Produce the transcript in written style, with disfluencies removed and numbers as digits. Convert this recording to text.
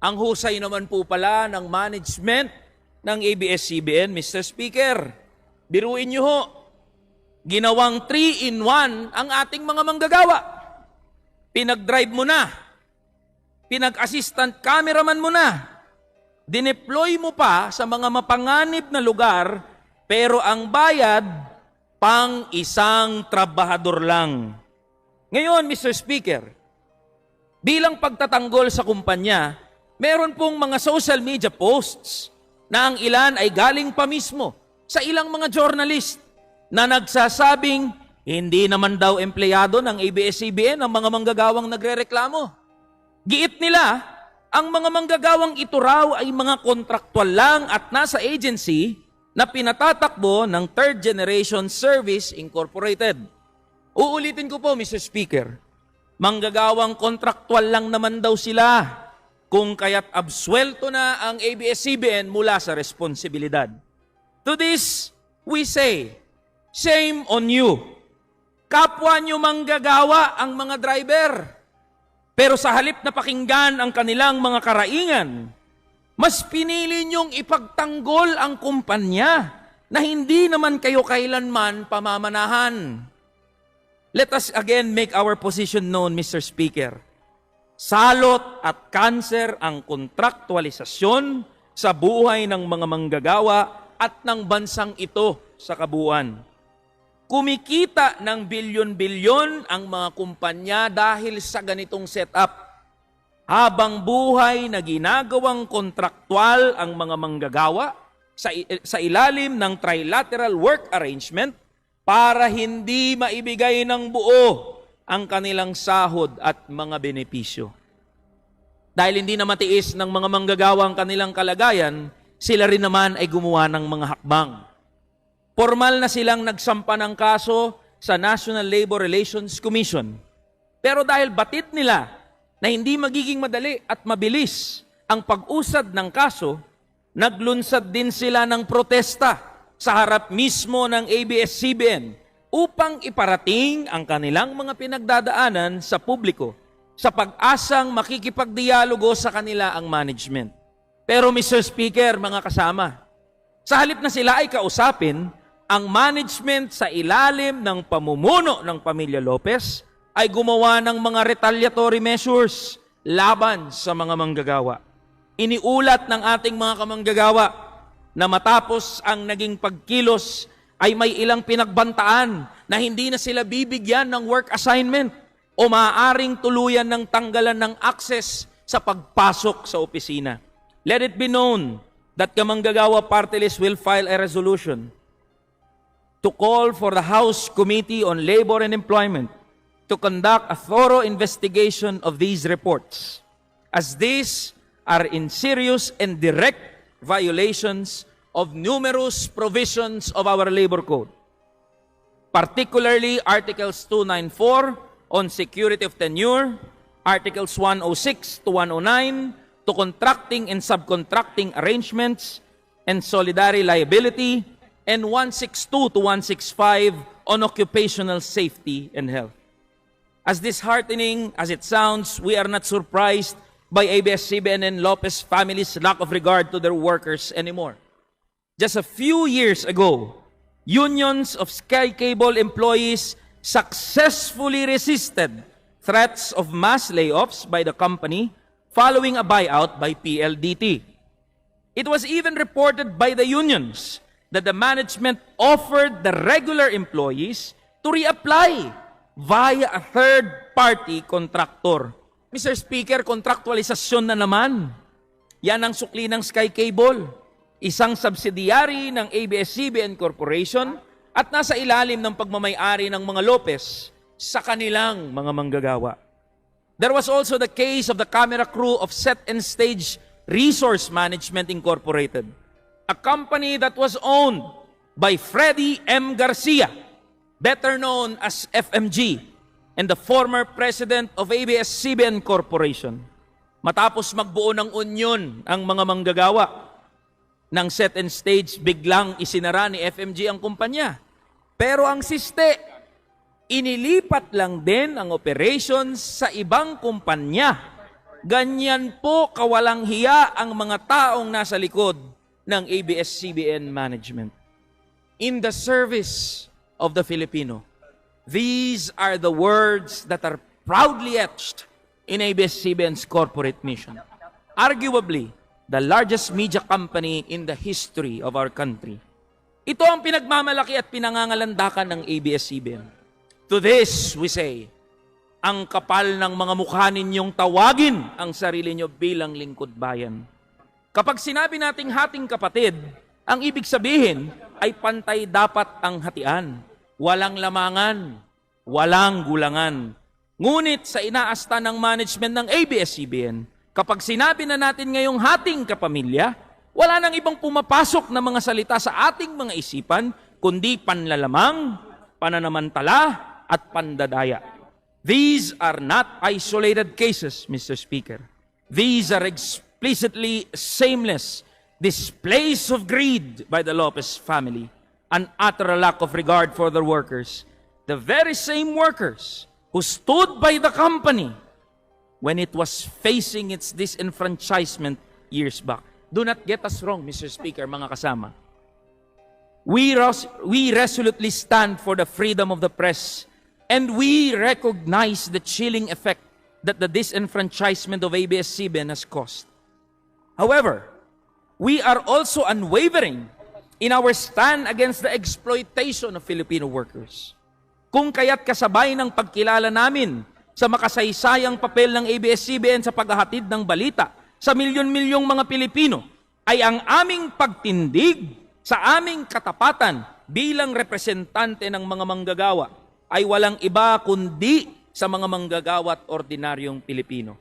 Ang husay naman po pala ng management ng ABS-CBN, Mr. Speaker. Biruin niyo ho, ginawang 3-in-1 ang ating mga manggagawa. Pinag-drive mo na, pinag-assistant cameraman mo na, dineploy mo pa sa mga mapanganib na lugar, pero ang bayad, pang isang trabahador lang. Ngayon, Mr. Speaker, bilang pagtatanggol sa kumpanya, meron pong mga social media posts na ang ilan ay galing pa mismo sa ilang mga journalist na nagsasabing hindi naman daw empleyado ng ABS-CBN ang mga manggagawang nagrereklamo. Giit nila, ang mga manggagawang ito raw ay mga kontraktual lang at nasa agency na pinatatakbo ng Third Generation Service Incorporated. Uulitin ko po, Mr. Speaker, manggagawang kontraktual lang naman daw sila, kung kaya't absuelto na ang ABS-CBN mula sa responsibilidad. To this, we say, shame on you. Kapwa nyo manggagawa ang mga driver. Pero sa halip na pakinggan ang kanilang mga karaingan, mas pinili nyong ipagtanggol ang kumpanya na hindi naman kayo kailanman pamamanahan. Let us again make our position known, Mr. Speaker. Salot at kanser ang kontraktualisasyon sa buhay ng mga manggagawa at ng bansang ito sa kabuuan. Kumikita ng bilyon-bilyon ang mga kumpanya dahil sa ganitong setup. Habang buhay na ginagawang kontraktual ang mga manggagawa sa ilalim ng trilateral work arrangement para hindi maibigay ng buo ang kanilang sahod at mga benepisyo. Dahil hindi na matiis ng mga manggagawa ang kanilang kalagayan, sila rin naman ay gumawa ng mga hakbang. Formal na silang nagsampa ng kaso sa National Labor Relations Commission. Pero dahil batid nila na hindi magiging madali at mabilis ang pag-usad ng kaso, naglunsad din sila ng protesta sa harap mismo ng ABS-CBN upang iparating ang kanilang mga pinagdadaanan sa publiko sa pag-asang makikipagdialogo sa kanila ang management. Pero Mr. Speaker, mga kasama, sa halip na sila ay kausapin, ang management sa ilalim ng pamumuno ng Pamilya Lopez ay gumawa ng mga retaliatory measures laban sa mga manggagawa. Iniulat ng ating mga kamanggagawa na matapos ang naging pagkilos ay may ilang pinagbantaan na hindi na sila bibigyan ng work assignment o maaaring tuluyan ng tanggalan ng access sa pagpasok sa opisina. Let it be known that Kamanggagawa Party List will file a resolution to call for the House Committee on Labor and Employment to conduct a thorough investigation of these reports, as these are in serious and direct violations of numerous provisions of our labor code, particularly Articles 294 on security of tenure, Articles 106 to 109 to contracting and subcontracting arrangements and solidarity liability, and 162 to 165 on occupational safety and health. As disheartening as it sounds, we are not surprised by ABS-CBN and Lopez families' lack of regard to their workers anymore. Just a few years ago, unions of Sky Cable employees successfully resisted threats of mass layoffs by the company following a buyout by PLDT. It was even reported by the unions that the management offered the regular employees to reapply via a third-party contractor. Mr. Speaker, kontraktualisasyon na naman. Yan ang sukli ng Sky Cable, isang subsidiary ng ABS-CBN Corporation at nasa ilalim ng pagmamay-ari ng mga Lopez sa kanilang mga manggagawa. There was also the case of the camera crew of Set and Stage Resource Management Incorporated, a company that was owned by Freddie M. Garcia, better known as FMG, and the former president of ABS-CBN Corporation. Matapos magbuo ng union ang mga manggagawa ng Set and Stage, biglang isinara ni FMG ang kumpanya. Pero ang siste, inilipat lang din ang operations sa ibang kumpanya Ganyan po kawalang hiya ang mga taong nasa likod ng ABS-CBN management. In the service of the Filipino. These are the words that are proudly etched in ABS-CBN's corporate mission. Arguably, the largest media company in the history of our country. Ito ang pinagmamalaki at pinangangalandakan ng ABS-CBN. To this, we say, ang kapal ng mga mukha ninyong tawagin ang sarili nyo bilang lingkod bayan. Kapag sinabi nating hating kapatid, ang ibig sabihin ay pantay dapat ang hatian. Walang lamangan, walang gulangan. Ngunit sa inaasta ng management ng ABS-CBN, kapag sinabi na natin ngayong hating kapamilya, wala nang ibang pumapasok na mga salita sa ating mga isipan, kundi panlalamang, pananamantala, at pandadaya. These are not isolated cases, Mr. Speaker. These are explicitly shameless displays of greed by the Lopez family, an utter lack of regard for their workers, the very same workers who stood by the company when it was facing its disenfranchisement years back. Do not get us wrong, Mr. Speaker, mga kasama. We resolutely stand for the freedom of the press, and we recognize the chilling effect that the disenfranchisement of ABS-CBN has caused. However, we are also unwavering in our stand against the exploitation of Filipino workers. Kung kaya't kasabay ng pagkilala namin sa makasaysayang papel ng ABS-CBN sa paghahatid ng balita sa milyon-milyong mga Pilipino, ay ang aming pagtindig sa aming katapatan bilang representante ng mga manggagawa ay walang iba kundi sa mga manggagawa at ordinaryong Pilipino.